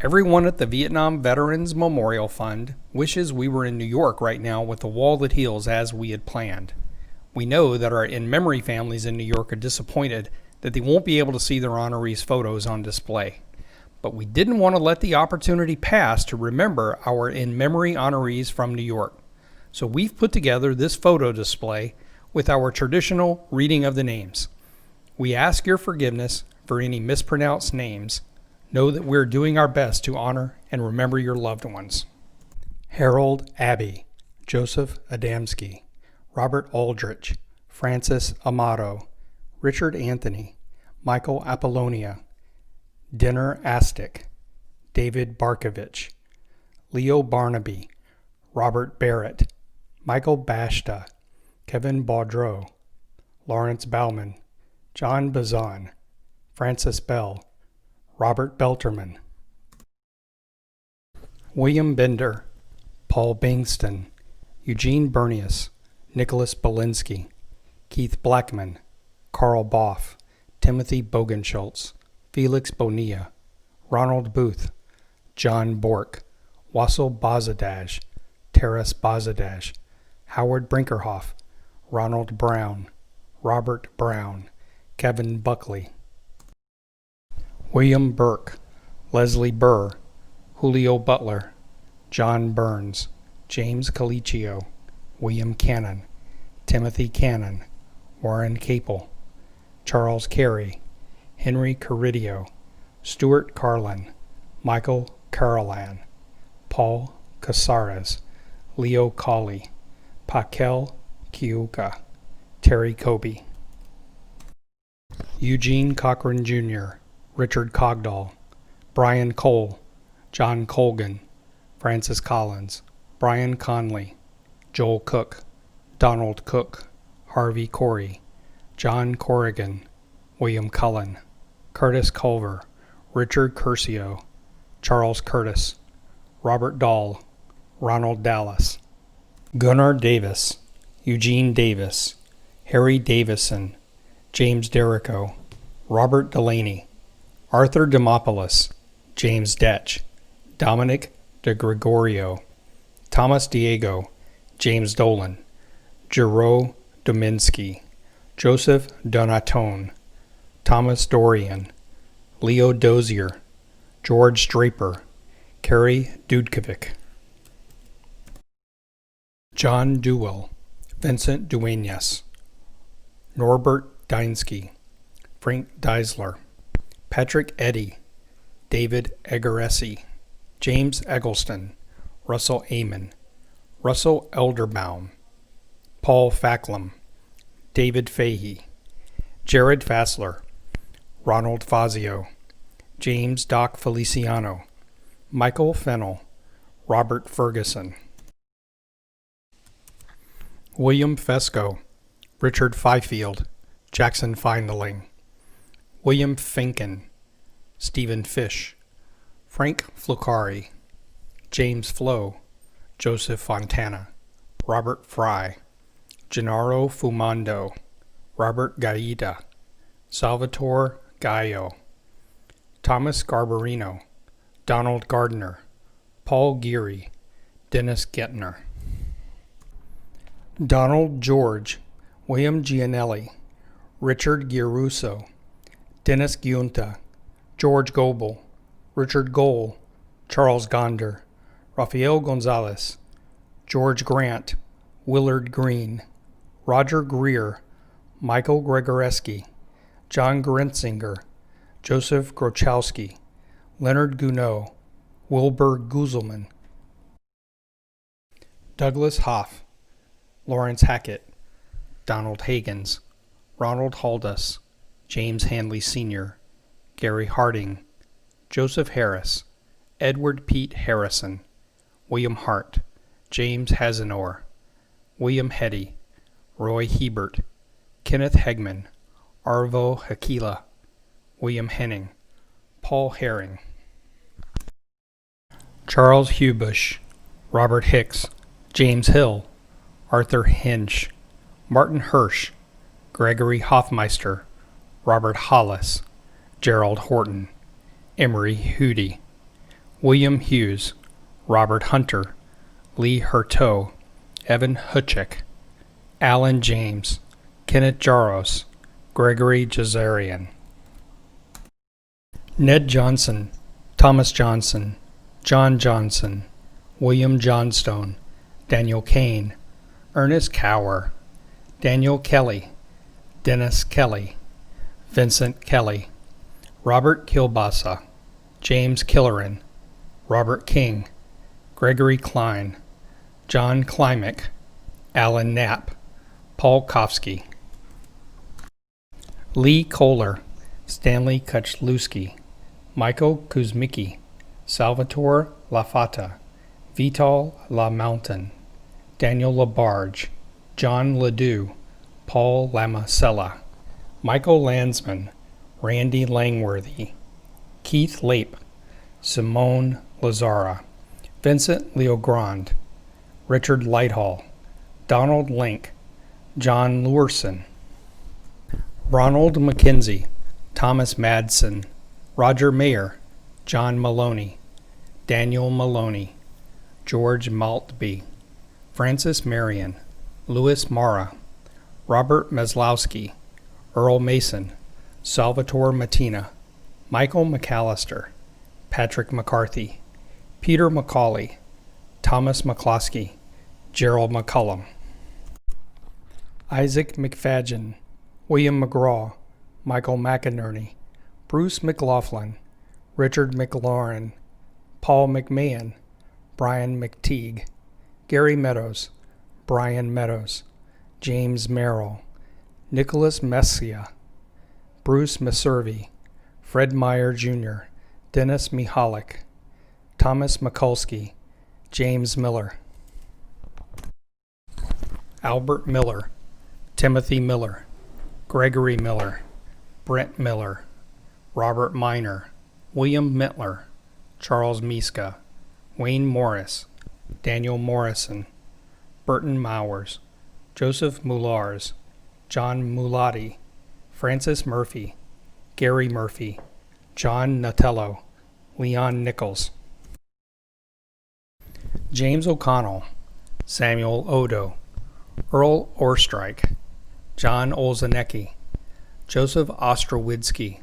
Everyone at the Vietnam Veterans Memorial Fund wishes we were in New York right now with the wall that heals as we had planned. We know that our in-memory families in New York are disappointed that they won't be able to see their honorees' photos on display. But we didn't want to let the opportunity pass to remember our in-memory honorees from New York. So we've put together this photo display with our traditional reading of the names. We ask your forgiveness for any mispronounced names. Know that we're doing our best to honor and remember your loved ones. Harold Abbey, Joseph Adamski, Robert Aldrich, Francis Amato, Richard Anthony, Michael Apollonia, Dinner Astic, David Barkovich, Leo Barnaby, Robert Barrett, Michael Bashta, Kevin Baudreau, Lawrence Bauman, John Bazan, Francis Bell, Robert Belterman, William Bender, Paul Bangston, Eugene Bernius, Nicholas Belinsky, Keith Blackman, Carl Boff, Timothy Bogenschultz, Felix Bonilla, Ronald Booth, John Bork, Wassel Bazadaj, Taras Bazadaj, Howard Brinkerhoff, Ronald Brown, Robert Brown, Kevin Buckley, William Burke, Leslie Burr, Julio Butler, John Burns, James Colicchio, William Cannon, Timothy Cannon, Warren Capel, Charles Carey, Henry Caridio, Stuart Carlin, Michael Carolan, Paul Casares, Leo Colley, Pakel Kiuka, Terry Kobe, Eugene Cochran Jr., Richard Cogdall, Brian Cole, John Colgan, Francis Collins, Brian Conley, Joel Cook, Donald Cook, Harvey Corey, John Corrigan, William Cullen, Curtis Culver, Richard Curcio, Charles Curtis, Robert Dahl, Ronald Dallas, Gunnar Davis, Eugene Davis, Harry Davison, James Derrico, Robert Delaney, Arthur Demopoulos, James Detch, Dominic de Gregorio, Thomas Diego, James Dolan, Jero Dominski, Joseph Donatone, Thomas Dorian, Leo Dozier, George Draper, Carrie Dudkovic, John Dewell, Vincent Duenas, Norbert Deinsky, Frank Deisler, Patrick Eddy, David Egaresi, James Eggleston, Russell Amon, Russell Elderbaum, Paul Facklum, David Fahey, Jared Fassler, Ronald Fazio, James Doc Feliciano, Michael Fennell, Robert Ferguson, William Fesco, Richard Fifield, Jackson Feindeling, William Finken, Stephen Fish, Frank Flucari, James Flo, Joseph Fontana, Robert Fry, Gennaro Fumando, Robert Gaida, Salvatore Gallo, Thomas Garbarino, Donald Gardner, Paul Geary, Dennis Gettner, Donald George, William Gianelli, Richard Giarusso, Dennis Giunta, George Goebel, Richard Gohl, Charles Gonder, Rafael Gonzalez, George Grant, Willard Green, Roger Greer, Michael Gregoreski, John Grenzinger, Joseph Grochowski, Leonard Gounod, Wilbur Guzelman, Douglas Hoff, Lawrence Hackett, Donald Hagans, Ronald Haldas, James Handley Sr., Gary Harding, Joseph Harris, Edward Pete Harrison, William Hart, James Hazenor, William Hetty, Roy Hebert, Kenneth Hegman, Arvo Hakila, William Henning, Paul Herring, Charles Hubush, Robert Hicks, James Hill, Arthur Hinch, Martin Hirsch, Gregory Hoffmeister, Robert Hollis, Gerald Horton, Emery Hooty, William Hughes, Robert Hunter, Lee Herteau, Evan Hutchik, Alan James, Kenneth Jaros, Gregory Jazarian. Ned Johnson, Thomas Johnson, John Johnson, William Johnstone, Daniel Kane, Ernest Cower, Daniel Kelly, Dennis Kelly, Vincent Kelly, Robert Kilbasa, James Killeran, Robert King, Gregory Klein, John Klimek, Alan Knapp, Paul Kofsky. Lee Kohler, Stanley Kuchlewski, Michael Kuzmicki, Salvatore Lafata, Vital LaMountain, Daniel Labarge, John Ledoux, Paul Lamasella, Michael Landsman, Randy Langworthy, Keith Lape, Simone Lazara, Vincent Leogrand, Richard Lighthall, Donald Link, John Lurson, Ronald McKenzie, Thomas Madsen, Roger Mayer, John Maloney, Daniel Maloney, George Maltby, Francis Marion, Louis Mara, Robert Meslowski, Earl Mason, Salvatore Mattina, Michael McAllister, Patrick McCarthy, Peter McCauley, Thomas McCloskey, Gerald McCullum. Isaac McFadgen, William McGraw, Michael McInerney, Bruce McLaughlin, Richard McLaurin, Paul McMahon, Brian McTeague, Gary Meadows, Brian Meadows, James Merrill, Nicholas Messia, Bruce Meservey, Fred Meyer Jr., Dennis Mihalik, Thomas Mikulski, James Miller, Albert Miller, Timothy Miller, Gregory Miller, Brent Miller, Robert Miner, William Mittler, Charles Miska, Wayne Morris, Daniel Morrison, Burton Mowers, Joseph Moulars, John Mulati, Francis Murphy, Gary Murphy, John Natello, Leon Nichols, James O'Connell, Samuel Odo, Earl Orstrike, John Olzanecki, Joseph Ostrowitzki,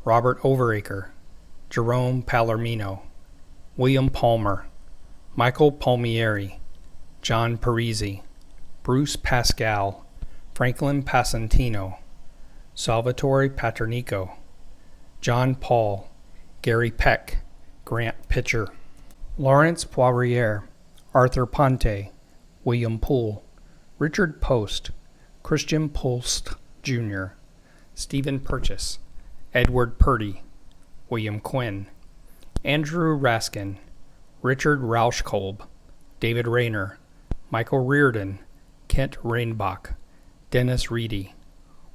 Robert Overacre, Jerome Palermino, William Palmer, Michael Palmieri, John Parisi, Bruce Pascal, Franklin Passantino, Salvatore Paternico, John Paul, Gary Peck, Grant Pitcher, Lawrence Poirier, Arthur Ponte, William Poole, Richard Post, Christian Post Jr., Stephen Purchase, Edward Purdy, William Quinn, Andrew Raskin, Richard Rauschkolb, David Rayner, Michael Reardon, Kent Rainbach, Dennis Reedy,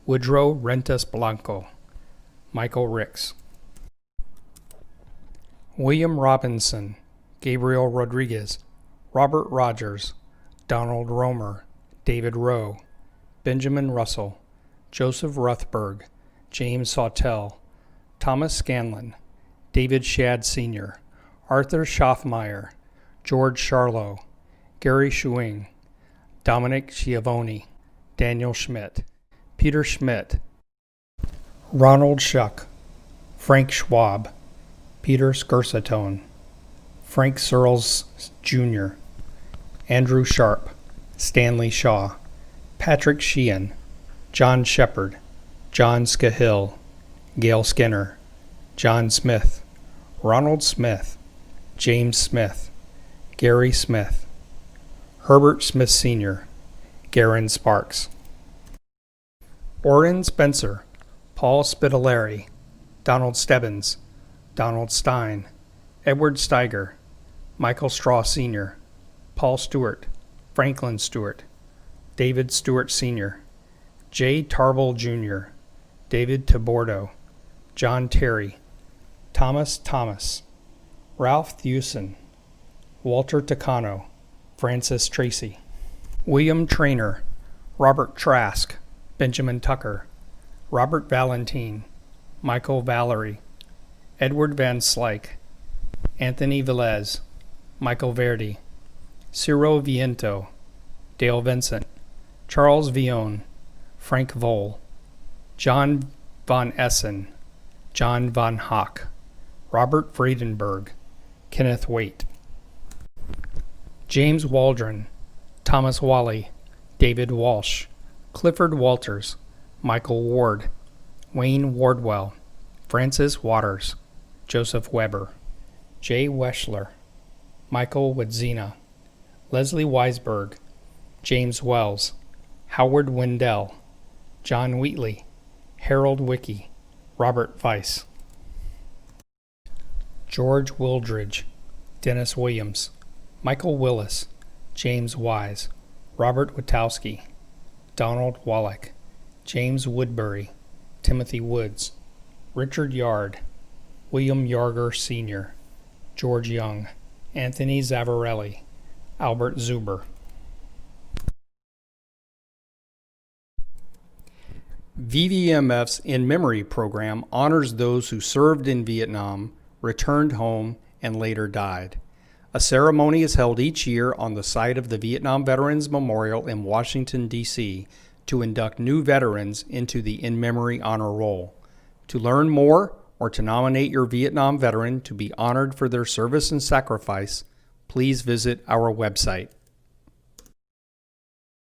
Woodrow Rentas Blanco, Michael Ricks, William Robinson, Gabriel Rodriguez, Robert Rogers, Donald Romer, David Rowe, Benjamin Russell, Joseph Ruthberg, James Sawtell, Thomas Scanlon, David Shadd Sr., Arthur Schaffmeyer, George Charlo, Gary Schuing, Dominic Schiavone, Daniel Schmidt, Peter Schmidt, Ronald Schuck, Frank Schwab, Peter Scursatone, Frank Searles Jr., Andrew Sharp, Stanley Shaw, Patrick Sheehan, John Shepard, John Scahill, Gail Skinner, John Smith, Ronald Smith, James Smith, Gary Smith, Herbert Smith Sr., Garen Sparks, Orrin Spencer, Paul Spitaleri, Donald Stebbins, Donald Stein, Edward Steiger, Michael Straw Sr., Paul Stewart, Franklin Stewart, David Stewart Sr., J. Tarble Jr., David Tabordo, John Terry, Thomas Thomas, Ralph Thewson, Walter Takano, Francis Tracy, William Trainer, Robert Trask, Benjamin Tucker, Robert Valentine, Michael Valerie, Edward Van Slyke, Anthony Velez, Michael Verdi, Ciro Viento, Dale Vincent, Charles Vione, Frank Vole, John von Essen, John von Hock, Robert Friedenberg, Kenneth Waite, James Waldron, Thomas Wally, David Walsh, Clifford Walters, Michael Ward, Wayne Wardwell, Francis Waters, Joseph Weber, Jay Weschler, Michael Wadzina, Leslie Weisberg, James Wells, Howard Wendell, John Wheatley, Harold Wicke, Robert Weiss, George Wildridge, Dennis Williams, Michael Willis, James Wise, Robert Witowski, Donald Wallach, James Woodbury, Timothy Woods, Richard Yard, William Yarger Sr., George Young, Anthony Zavarelli, Albert Zuber. VVMF's In Memory program honors those who served in Vietnam, returned home, and later died. A ceremony is held each year on the site of the Vietnam Veterans Memorial in Washington, D.C., to induct new veterans into the In Memory Honor Roll. To learn more or to nominate your Vietnam veteran to be honored for their service and sacrifice, please visit our website.